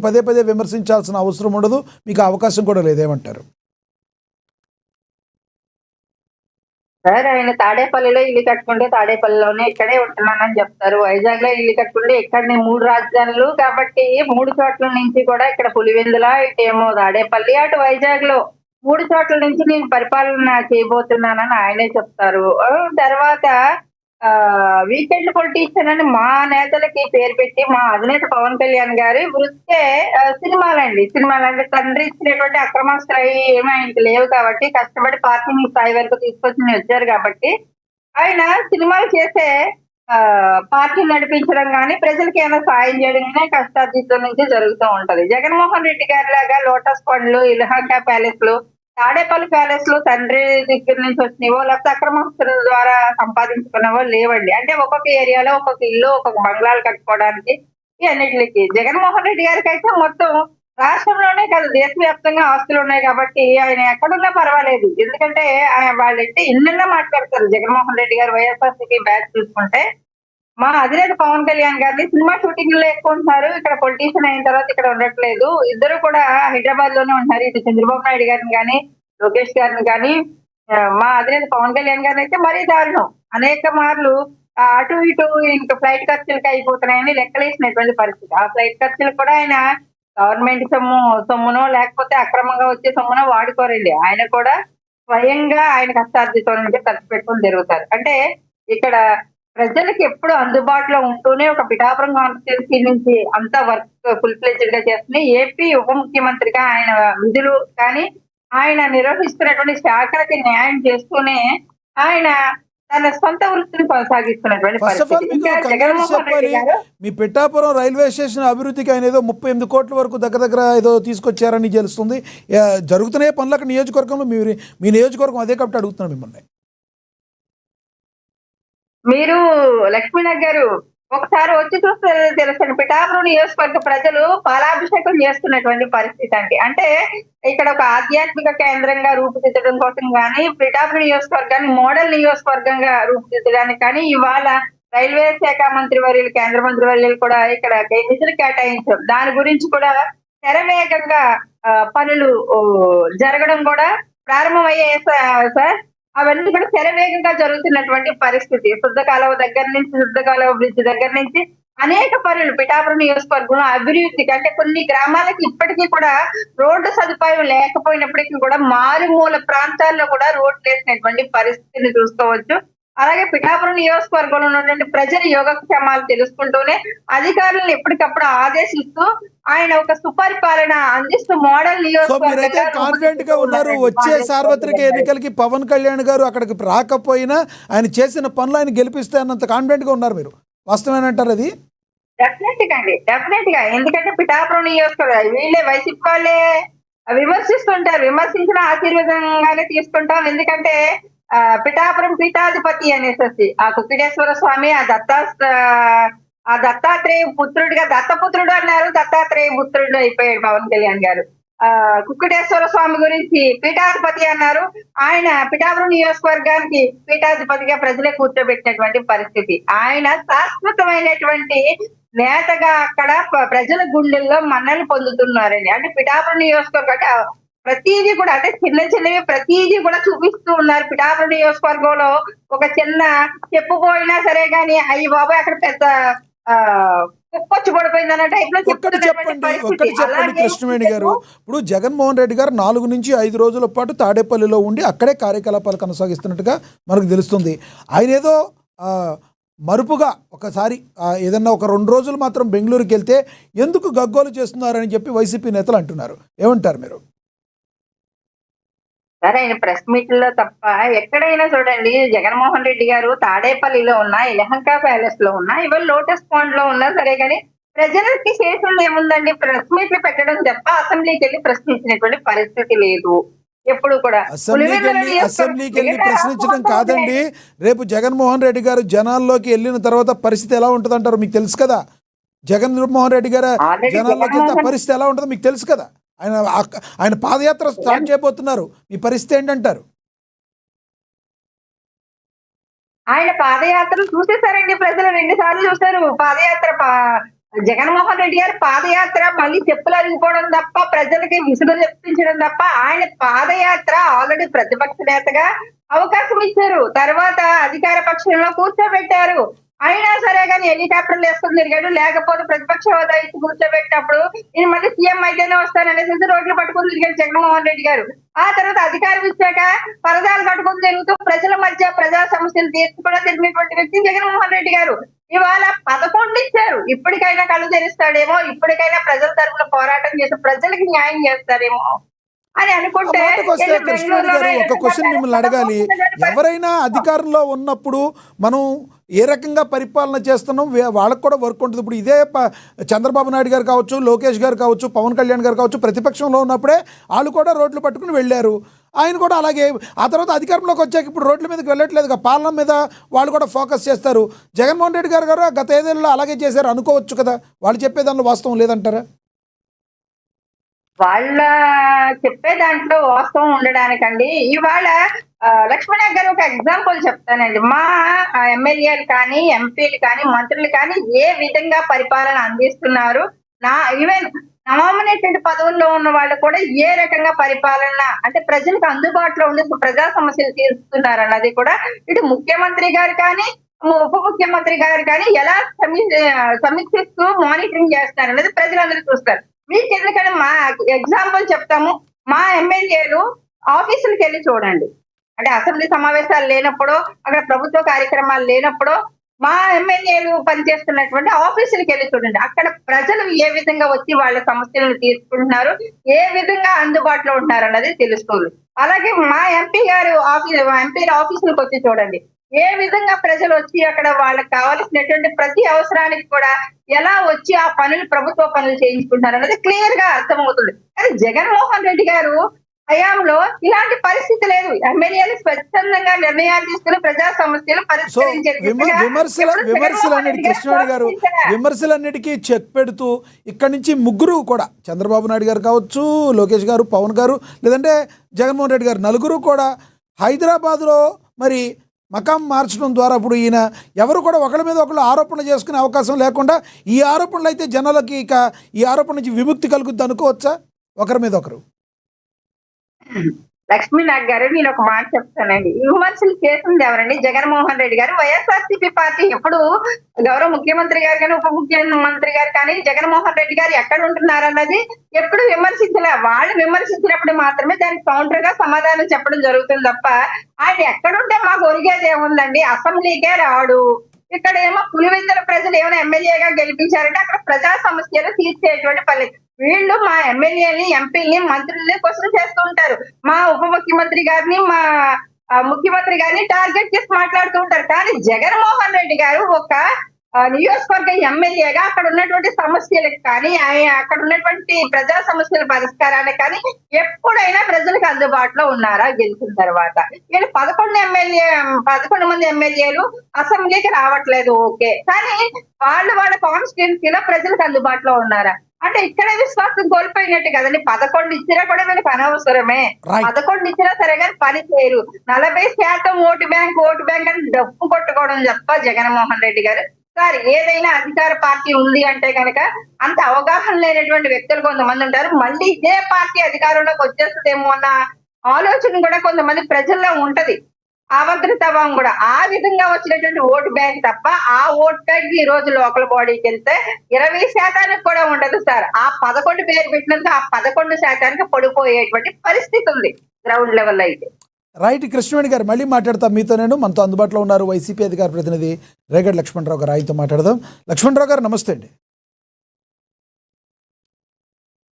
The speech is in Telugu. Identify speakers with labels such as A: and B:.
A: మీరు పదే పదే విమర్శించాల్సిన అవసరం ఉండదు, మీకు అవకాశం కూడా లేదేమంటారు?
B: సార్ ఆయన తాడేపల్లిలో ఇల్లు కట్టుకుంటే తాడేపల్లిలోనే ఇక్కడే ఉంటున్నానని చెప్తారు. వైజాగ్ లో ఇల్లు కట్టుకుంటే ఇక్కడనే 3 రాజధానులు కాబట్టి 3 చోట్ల నుంచి కూడా ఇక్కడ పులివెందుల, ఇటేమో తాడేపల్లి, అటు వైజాగ్ లో 3 చోట్ల నుంచి నేను పరిపాలన చేయబోతున్నానని ఆయనే చెప్తారు. తర్వాత వీకెండ్ పొలిటీషియన్ అని మా నేతలకి పేరు పెట్టి మా అధినేత పవన్ కళ్యాణ్ గారి వృత్తే సినిమాలండి. సినిమాలంటే తండ్రి ఇచ్చినటువంటి అక్రమాస్తులు అవి ఏమీ ఆయనకి లేవు కాబట్టి కష్టపడి పార్టీని ఈ స్థాయి వరకు తీసుకొచ్చి వచ్చారు కాబట్టి ఆయన సినిమాలు చేసే పార్టీ నడిపించడం గాని, ప్రజలకి ఏమైనా సాయం చేయడం గాని కష్టార్జితం నుంచి జరుగుతూ ఉంటది. జగన్మోహన్ రెడ్డి గారి లాగా లోటస్ పండ్లు, ఇలహంక ప్యాలెస్లు, తాడేపల్లి ప్యాలెస్ లో తండ్రి దగ్గర నుంచి వచ్చినవో లేకపోతే అక్రమస్తుల ద్వారా సంపాదించుకున్నవో లేవండి. అంటే ఒక్కొక్క ఏరియాలో ఒక్కొక్క ఇల్లు, ఒక్కొక్క బంగ్లాలు కట్టుకోవడానికి ఈ అన్నిటికి. జగన్మోహన్ రెడ్డి గారికి అయితే మొత్తం రాష్ట్రంలోనే కాదు దేశవ్యాప్తంగా ఆస్తులు ఉన్నాయి కాబట్టి ఆయన ఎక్కడున్నా పర్వాలేదు. ఎందుకంటే ఆయన వాళ్ళంటే ఇన్నెన్నో మాట్లాడతారు. జగన్మోహన్ రెడ్డి గారు వైఎస్ఆర్సీపీ బ్యాచ్ చూసుకుంటే మా అధినేత పవన్ కళ్యాణ్ గారిని సినిమా షూటింగ్ లో ఎక్కువ ఉంటున్నారు. ఇక్కడ పొలిటీషియన్ అయిన తర్వాత ఇక్కడ ఉండట్లేదు. ఇద్దరు కూడా హైదరాబాద్ లోనే ఉంటున్నారు. ఇటు చంద్రబాబు నాయుడు గారిని కానీ, లోకేష్ గారిని కానీ, మా అధినేత పవన్ కళ్యాణ్ గారిని అయితే మరీ దారుణం. అనేక మార్లు అటు ఇటు ఇంకా ఫ్లైట్ ఖర్చులకి అయిపోతున్నాయని లెక్కలేసినటువంటి పరిస్థితి. ఆ ఫ్లైట్ ఖర్చులు కూడా ఆయన గవర్నమెంట్ సొమ్మునో లేకపోతే అక్రమంగా వచ్చే సొమ్మునో వాడుకోరండి. ఆయన కూడా స్వయంగా ఆయన కష్టార్జితం నుండి ఖర్చు పెట్టుకుని జరుగుతారు. అంటే ఇక్కడ ప్రజలకి ఎప్పుడు అందుబాటులో ఉంటూనే ఒక పిఠాపురం కాన్స్టిట్యున్సీ నుంచి అంతా వర్క్ ఫుల్ ఫ్లెడ్జ్డ్ గా చేస్తుంది. ఏపీ ఉప ముఖ్యమంత్రిగా ఆయన విధులు కానీ ఆయన నిర్వహిస్తున్నటువంటి శాఖలకి న్యాయం చేస్తూనే ఆయన తన సొంత వృత్తిని కొనసాగిస్తున్నటువంటి
A: ఫస్ట్ ఆఫ్ ఆల్
B: పరిస్థితి.
A: మీకు
B: ఇంకా
A: కంగ్రాట్స్
B: జగన్మోహన్ రెడ్డి
A: చెప్పాలి.
B: గారు
A: మీ పిఠాపురం రైల్వే స్టేషన్ అభివృద్ధికి ఆయన ఏదో 38 కోట్ల వరకు దగ్గర ఏదో తీసుకొచ్చారని తెలుస్తుంది. జరుగుతున్నాయి పనులు అక్కడ నియోజకవర్గంలో. మీ నియోజకవర్గం అదే కాబట్టి అడుగుతున్నాను మిమ్మల్ని.
B: మీరు లక్ష్మీనగర్ గారు ఒకసారి వచ్చి చూస్తే తెలుసండి. పిఠాపురం నియోజకవర్గ ప్రజలు పాలాభిషేకం చేస్తున్నటువంటి పరిస్థితి అండి. అంటే ఇక్కడ ఒక ఆధ్యాత్మిక కేంద్రంగా రూపుదిద్దడం కోసం కానీ, పిఠాపురం నియోజకవర్గాన్ని మోడల్ నియోజకవర్గంగా రూపుదిద్దడానికి కానీ ఇవాళ రైల్వే శాఖ మంత్రి వర్యులు, కేంద్ర మంత్రి వర్యులు కూడా ఇక్కడ నిధులు కేటాయించారు. దాని గురించి కూడా శరవేగంగా పనులు జరగడం కూడా ప్రారంభమయ్యాయి సార్. అవన్నీ కూడా శరవేగంగా జరుగుతున్నటువంటి పరిస్థితి. శుద్ధ కాలువ దగ్గర నుంచి, శుద్ధ కాలువ బ్రిడ్జ్ దగ్గర నుంచి అనేక పనులు పిఠాపురం నియోజకవర్గంలో అభివృద్ధికి అంటే కొన్ని గ్రామాలకి ఇప్పటికీ కూడా రోడ్డు సదుపాయం లేకపోయినప్పటికీ కూడా మారుమూల ప్రాంతాల్లో కూడా రోడ్లు వేసినటువంటి పరిస్థితిని చూసుకోవచ్చు. అలాగే పిఠాపురం నియోజకవర్గంలో ఉన్నటువంటి ప్రజల యోగక్షేమాలు తెలుసుకుంటూనే అధికారులను ఎప్పటికప్పుడు ఆదేశిస్తూ ఆయన ఒక సుపరిపాలన అందిస్తూ మోడల్
A: సో మీరైతే కాన్ఫిడెంట్ గా ఉన్నారు వచ్చే సార్వత్రిక ఎన్నికలకి పవన్ కళ్యాణ్ గారు అక్కడికి రాకపోయినా ఆయన చేసిన పనులు ఆయన గెలిపిస్తే అన్నంత కాన్ఫిడెంట్ గా ఉన్నారు మీరు. వాస్తవేనంటారు అది?
B: డెఫినెట్ గా అండి, డెఫినెట్ గా. ఎందుకంటే పిఠాపురం నియోజకవర్గం వీళ్ళే వైసీపీ వాళ్ళే విమర్శిస్తుంటారు. విమర్శించిన ఆశీర్వాదంగానే తీసుకుంటాం. ఎందుకంటే పిఠాపురం పీఠాధిపతి అనేసి ఆ కుక్కిడేశ్వర స్వామి ఆ దత్తాత్రేయ పుత్రుడిగా దత్తపుత్రుడు అన్నారు, దత్తాత్రేయ పుత్రుడు అయిపోయాడు పవన్ కళ్యాణ్ గారు. కుక్కుటేశ్వర స్వామి గురించి పీఠాధిపతి అన్నారు. ఆయన పిఠాపురం నియోజకవర్గానికి పీఠాధిపతిగా ప్రజలే కూర్చోబెట్టినటువంటి పరిస్థితి. ఆయన శాశ్వతమైనటువంటి నేతగా అక్కడ ప్రజల గుండెల్లో మన్నలు పొందుతున్నారండి. అంటే పిఠాపురం నియోజకవర్గం ప్రతిదీ కూడా అంటే చిన్నవి ప్రతిదీ కూడా చూపిస్తూ ఉన్నారు. పిఠాపురం నియోజకవర్గంలో ఒక చిన్న చెప్పుపోయినా సరే గాని అయ్యి బాబాయ్ అక్కడ పెద్ద
A: ఒక్కటి చెప్పండి కృష్ణవేణి గారు, ఇప్పుడు జగన్మోహన్ రెడ్డి గారు 4 నుంచి 5 రోజుల పాటు తాడేపల్లిలో ఉండి అక్కడే కార్యకలాపాలు కొనసాగిస్తున్నట్టుగా మనకు తెలుస్తుంది. ఆయన ఏదో మరుపుగా ఒకసారి ఏదన్నా ఒక 2 రోజులు మాత్రం బెంగళూరుకి వెళ్తే ఎందుకు గగ్గోలు చేస్తున్నారని చెప్పి వైసీపీ నేతలు అంటున్నారు. ఏమంటారు మీరు?
B: సరే ఆయన ప్రెస్ మీట్లో తప్ప ఎక్కడైనా చూడండి జగన్మోహన్ రెడ్డి గారు తాడేపల్లిలో ఉన్నా, ఇలహంక ప్యాలెస్ లో ఉన్నా, ఇవాళ లోటస్ పాండ్ లో ఉన్నా సరే కానీ ప్రజలకి చేసింది ఏముందండి? ప్రెస్ మీట్లు పెట్టడం తప్ప అసెంబ్లీకి వెళ్ళి ప్రశ్నించినటువంటి పరిస్థితి లేదు. ఎప్పుడు కూడా
A: అసెంబ్లీకి వెళ్ళి ప్రశ్నించడం కాదండి. రేపు జగన్మోహన్ రెడ్డి గారు జనాల్లోకి వెళ్ళిన తర్వాత పరిస్థితి ఎలా ఉంటుంది అంటారు మీకు తెలుసు కదా. జగన్మోహన్ రెడ్డి గారు జనాల్లోకి వెళ్తే పరిస్థితి ఎలా ఉంటుందో మీకు తెలుసు కదా. ఆయన పాదయాత్ర స్టార్ట్ చేయబోతున్నారు. మీ పరిస్థితి ఏంటంటారు?
B: ఆయన పాదయాత్ర చూసేసారండి ప్రజలు. 2 సార్లు చూశారు పాదయాత్ర. జగన్మోహన్ రెడ్డి గారి పాదయాత్ర మళ్ళీ చెప్పులు అరిగిపోవడం తప్ప, ప్రజలకి విసుగు చెప్పించడం తప్ప, ఆయన పాదయాత్ర ఆల్రెడీ ప్రతిపక్ష నేతగా అవకాశం ఇచ్చారు. తర్వాత అధికార పక్షంలో కూర్చోబెట్టారు. అయినా సరే గాని హెలికాప్టర్లు వేసుకుని తిరిగాడు. లేకపోతే ప్రతిపక్ష హోదా ఇచ్చి కూర్చోబెట్టినప్పుడు నేను మళ్ళీ సీఎం అయితేనే వస్తాననేసి రోడ్లు పట్టుకుని తిరిగాడు జగన్మోహన్ రెడ్డి గారు. ఆ తర్వాత అధికారం ఇచ్చాక పరదాలు కట్టుకుని తిరుగుతూ ప్రజల మధ్య ప్రజా సమస్యలు తీర్చుకుని తిరిగినటువంటి వ్యక్తి జగన్మోహన్ రెడ్డి గారు. ఇవాళ 11 ఇచ్చారు. ఇప్పటికైనా కళ్ళు తెరుస్తాడేమో, ఇప్పటికైనా ప్రజల తరఫున పోరాటం చేసి ప్రజలకు న్యాయం చేస్తారేమో అని అనుకుంటే
A: మాటకొస్తే కృష్ణవేణి గారు ఒక క్వశ్చన్ మిమ్మల్ని అడగాలి. ఎవరైనా అధికారంలో ఉన్నప్పుడు మనం ఏ రకంగా పరిపాలన చేస్తున్నాం, వాళ్ళకు కూడా వర్క్ ఉంటుంది. ఇప్పుడు ఇదే చంద్రబాబు నాయుడు గారు కావచ్చు, లోకేష్ గారు కావచ్చు, పవన్ కళ్యాణ్ గారు కావచ్చు, ప్రతిపక్షంలో ఉన్నప్పుడే వాళ్ళు కూడా రోడ్లు పట్టుకుని వెళ్ళారు. ఆయన కూడా అలాగే ఆ తర్వాత అధికారంలోకి వచ్చాక ఇప్పుడు రోడ్ల మీదకి వెళ్ళట్లేదు, పాలన మీద వాళ్ళు కూడా ఫోకస్ చేస్తారు. జగన్మోహన్ రెడ్డి గారు గత ఐదేళ్ళలో అలాగే చేశారు అనుకోవచ్చు కదా, వాళ్ళు చెప్పే దానిలో వాస్తవం లేదంటారా?
B: వాళ్ళ చెప్పే దాంట్లో వాస్తవం ఉండడానికండి ఇవాళ లక్ష్మణ గారు ఒక ఎగ్జాంపుల్ చెప్తానండి. మా ఎమ్మెల్యేలు కానీ, ఎంపీలు కానీ, మంత్రులు కానీ ఏ విధంగా పరిపాలన అందిస్తున్నారు, ఈవెన్ నామినేటెడ్ పదవుల్లో ఉన్న వాళ్ళు కూడా ఏ రకంగా పరిపాలన అంటే ప్రజలకు అందుబాటులో ఉండే ప్రజా సమస్యలు తీరుస్తున్నారు అన్నది కూడా ఇటు ముఖ్యమంత్రి గారు కానీ, ఉప ముఖ్యమంత్రి గారు కానీ ఎలా సమీక్షిస్తూ మానిటరింగ్ చేస్తారు అనేది ప్రజలందరూ చూస్తారు. మీకు ఎందుకంటే మా ఎగ్జాంపుల్ చెప్తాము. మా ఎమ్మెల్యేలు ఆఫీసులకు వెళ్ళి చూడండి. అంటే అసెంబ్లీ సమావేశాలు లేనప్పుడు, అక్కడ ప్రభుత్వ కార్యక్రమాలు లేనప్పుడు మా ఎమ్మెల్యేలు పనిచేస్తున్నటువంటి ఆఫీసులకు వెళ్ళి చూడండి. అక్కడ ప్రజలు ఏ విధంగా వచ్చి వాళ్ళ సమస్యలను తీర్చుకుంటున్నారు, ఏ విధంగా అందుబాటులో ఉంటున్నారు అన్నది తెలుస్తుంది. అలాగే మా ఎంపీల ఆఫీసులకు వచ్చి చూడండి. ఏ విధంగా ప్రజలు వచ్చి అక్కడ వాళ్ళకి కావాల్సినటువంటి ప్రతి అవసరానికి కూడా ఎలా వచ్చి ఆ పనులు ప్రభుత్వ పనులు చేయించుకుంటారు అన్నది క్లియర్ గా అర్థమవుతుంది. కానీ జగన్మోహన్ రెడ్డి గారు హయాంలో ఇలాంటి పరిస్థితి లేదు. ఎమ్మెల్యేలు స్వచ్ఛందంగా నిర్ణయాలు తీసుకుని ప్రజా సమస్యలు
A: విమర్శలన్నిటికీ చెక్ పెడుతూ ఇక్కడి నుంచి ముగ్గురు కూడా, చంద్రబాబు నాయుడు గారు కావచ్చు, లోకేష్ గారు, పవన్ గారు, లేదంటే జగన్మోహన్ రెడ్డి గారు, నలుగురు కూడా హైదరాబాద్లో మరి మకాం మార్చడం ద్వారా ఇప్పుడు ఈయన ఎవరు కూడా ఒకరి మీద ఒకళ్ళు ఆరోపణలు చేసుకునే అవకాశం లేకుండా ఈ ఆరోపణలు అయితే జనాలకి ఇక ఈ ఆరోపణ నుంచి విముక్తి కలుగుద్ది అనుకోవచ్చా ఒకరి మీద ఒకరు?
B: లక్ష్మీనాథ్ గారు నేను ఒక మాట చెప్తానండి. విమర్శలు చేసింది ఎవరండి? జగన్మోహన్ రెడ్డి గారు. వైఎస్ఆర్సీపీ పార్టీ ఎప్పుడు గౌరవ ముఖ్యమంత్రి గారు కానీ, ఉప ముఖ్యమంత్రి గారు కానీ, జగన్మోహన్ రెడ్డి గారు ఎక్కడ ఉంటున్నారన్నది ఎప్పుడు విమర్శించలే. వాళ్ళు విమర్శించినప్పుడు మాత్రమే దానికి కౌంటర్ గా సమాధానం చెప్పడం జరుగుతుంది తప్ప ఆయన ఎక్కడుంటే మాకు ఒరిగేది ఏముందండి? అసెంబ్లీకే రాడు. ఇక్కడ ఏమో పులివెందుల ప్రజలు ఏమైనా ఎమ్మెల్యేగా గెలిపించారంటే అక్కడ ప్రజా సమస్యలు తీర్చేటువంటి పని. వీళ్ళు మా ఎమ్మెల్యేని, ఎంపీని, మంత్రుల్ని క్వశ్చన్ చేస్తూ ఉంటారు. మా ఉప ముఖ్యమంత్రి గారిని, మా ముఖ్యమంత్రి గారిని టార్గెట్ చేసి మాట్లాడుతూ ఉంటారు. కానీ జగన్మోహన్ రెడ్డి గారు ఒక నియోజకవర్గ ఎమ్మెల్యేగా అక్కడ ఉన్నటువంటి సమస్యలకు కానీ, అక్కడ ఉన్నటువంటి ప్రజా సమస్యల పరిష్కారానికి కానీ ఎప్పుడైనా ప్రజలకు అందుబాటులో ఉన్నారా గెలిచిన తర్వాత? వీళ్ళు 11 మంది ఎమ్మెల్యేలు అసెంబ్లీకి రావట్లేదు, ఓకే. కానీ వాళ్ళ కాన్స్టిట్యున్సీలో ప్రజలకు అందుబాటులో ఉన్నారా అంటే ఇక్కడే విశ్వాసం కోల్పోయినట్టు కదండి. 11 ఇచ్చినా కూడా వీళ్ళకి అనవసరమే. 11 ఇచ్చినా సరే కానీ పని చేయరు. 40% ఓటు బ్యాంక్ అని డప్పు కొట్టుకోవడం తప్ప జగన్మోహన్ రెడ్డి గారు సార్ ఏదైనా అధికార పార్టీ ఉంది అంటే కనుక అంత అవగాహన లేనటువంటి వ్యక్తులు కొంతమంది ఉంటారు. మళ్ళీ ఇదే పార్టీ అధికారంలోకి వచ్చేస్తుందేమో అన్న ఆలోచన కూడా కొంతమంది ప్రజల్లో ఉంటది. అభద్రతాభావం కూడా. ఆ విధంగా వచ్చినటువంటి ఓటు బ్యాంక్ తప్ప ఆ ఓట్ బ్యాంక్ ఈ రోజు లోకల్ బాడీకి వెళ్తే 20% కూడా ఉండదు సార్. ఆ 11 పేరు పెట్టినందుకు ఆ 11% పడిపోయేటువంటి పరిస్థితి ఉంది గ్రౌండ్ లెవెల్ అయితే.
A: రైట్ కృష్ణవేణి గారు, మళ్ళీ మాట్లాడతాం మీతో. మనతో అందుబాటులో ఉన్నారు వైసీపీ అధికార ప్రతినిధి రేగడి లక్ష్మణరావు గారు. ఆయనతో మాట్లాడదాం. లక్ష్మణరావు గారు నమస్తే అండి.